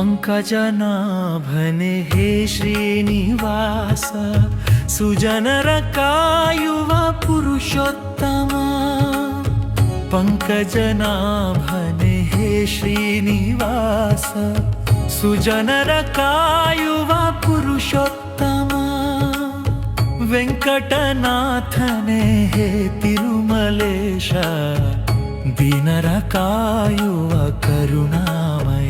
ಪಂಕಜನಾಭನೆ ಹೇ ಶ್ರೀನಿವಾಸ, ಸುಜನರ ಕಾಯುವ ಪುರುಷೋತ್ತಮ. ಪಂಕಜನಾಭನೆ ಹೇ ಶ್ರೀನಿವಾಸ, ಸುಜನರ ಕಾಯುವ ಪುರುಷೋತ್ತಮ. ವೆಂಕಟನಾಥನೇ ಹೇ ತಿರುಮಲೇಶ, ದೀನರ ಕಾಯುವ ಕರುಣಾಮಯ.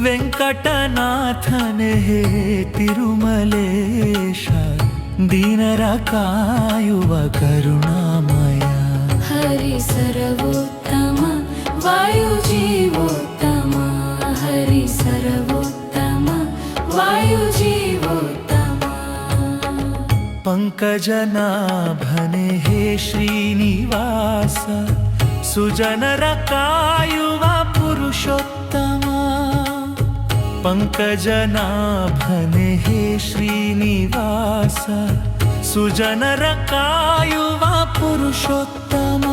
ವೆಂಕಟನಾಥನೇ ಹೇ ತಿರುಮಲೇಶ, ದೀನರ ಕಾಯುವ ಕರುಣಾಮಯ. ಹರಿ ಸರ್ವೋತ್ತಮ ವಾಯು ಜೀವೋತ್ತಮ, ಹರಿ ಸರ್ವೋತ್ತಮ ವಾಯು ಜೀವೋತ್ತಮ. ಪಂಕಜನಾಭನೆ ಹೇ ಶ್ರೀನಿವಾಸ, ಸುಜನರ ಕಾಯುವ ಪುರುಷೋತ್ತಮ. ಪಂಕಜನಾಭನೆ ಹೇ ಶ್ರೀನಿವಾಸ, ಸುಜನರ ಕಾಯುವ ಪುರುಷೋತ್ತಮ.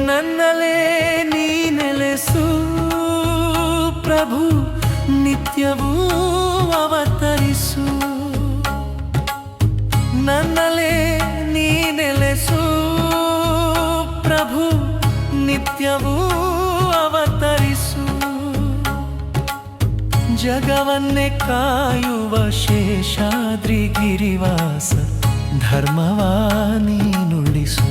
ನನ್ನಲೇ ನೀ ನೆಲೆಸು ಪ್ರಭು, ನಿತ್ಯವೂ ಅವತರಿಸು. ನನ್ನಲೇ ನೀ ನೆಲೆಸು ಪ್ರಭು, ನಿತ್ಯವೂ ಅವತರಿಸು. ಜಗವನ್ನೇ ಕಾಯುವ ಶೇಷಾದ್ರಿ ಗಿರಿವಾಸ, ಧರ್ಮವಾ ನೀನುಳಿಸು.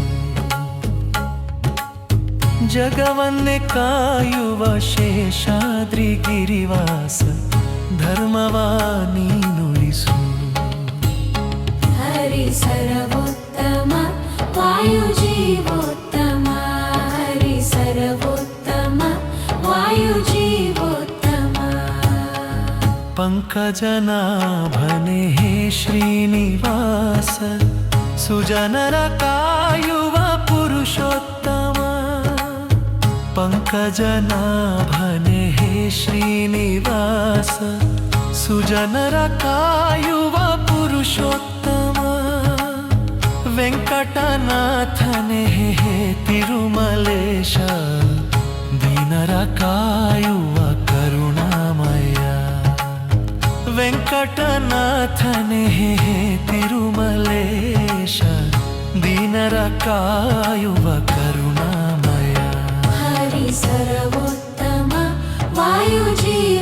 ಜಗವನ್ನೇ ಕಾಯುವ ಶೇಷಾದ್ರಿ ಗಿರಿವಾಸ, ಧರ್ಮವಾ ನೀನುಳಿಸು. ಹರಿ ಸರ್ವೋತ್ತಮ ವಾಯು ಜೀವೋತ್ತಮ, ಹರಿ ಸರ್ವೋತ್ತಮ ವಾಯು ಜೀವೋತ್ತಮ. ಪಂಕಜನಾಭನೆ ಹೇ ಶ್ರೀನಿವಾಸ, ಸುಜನರ ಕಾಯುವ ಪುರುಷೋತ್ತಮ. ಪಂಕಜನಾಭನೆ ಹೇ ಶ್ರೀನಿವಾಸ, ಸುಜನರ ಕಾಯುವ ಪುರುಷೋತ್ತಮ. ವೆಂಕಟನಾಥನೇ ಹೇ ತಿರುಮಲೇಶ, ದೀನರ ಕಾಯುವ ಕರುಣಾಮಯ. ವೆಂಕಟನಾಥನೇ ಹೇ ತಿರುಮಲೇಶ, ದೀನರ ಕಾಯುವ ಕರುಣಾಮಯ. ಹರಿ ಸರ್ವೋತ್ತಮ ವಾಯು ಜೀವ